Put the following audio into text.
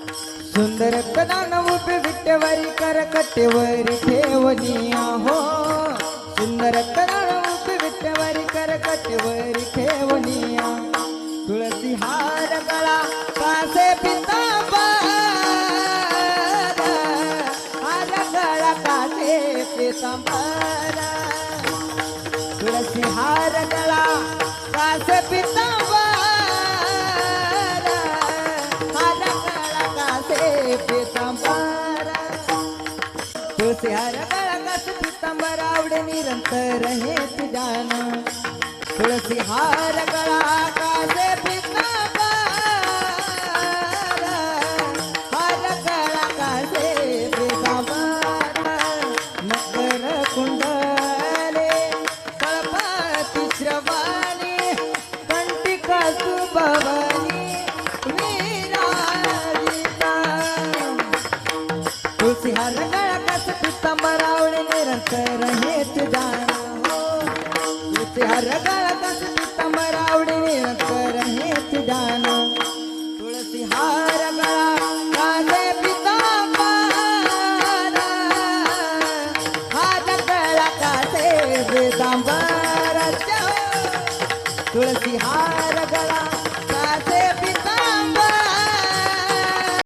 सुंदर कदान उभे विटेवरी करकटेवरी ठेवनिया हो सुंदर कदान उभे विटेवरी करकटेवरी ठेवनिया तुळसी हार गळा कासे पितांबर हार गळा कासे पितांबर तुळसी हार गळा कासे पितांबर पितांबर तुळसी हार गळा कासे पितांबर आवडे निरंतर हे तुझ्यान तुळसी हार गळा कासे पितांबर हार गळा कासे पितांबर मकर कुंडले कळपाती श्रवणी कंटिका सुभवनी तुळसी हार गळा कासे पितांबर आवडे निरंतर हे तुझ्यान तुळसी हार गळा कासे पितांबर आवडे निरंतर हे तुझ्यान तुळसी हार गळा कासे पितांबर हार गळा कासे पितांबर तुळसी हार गळा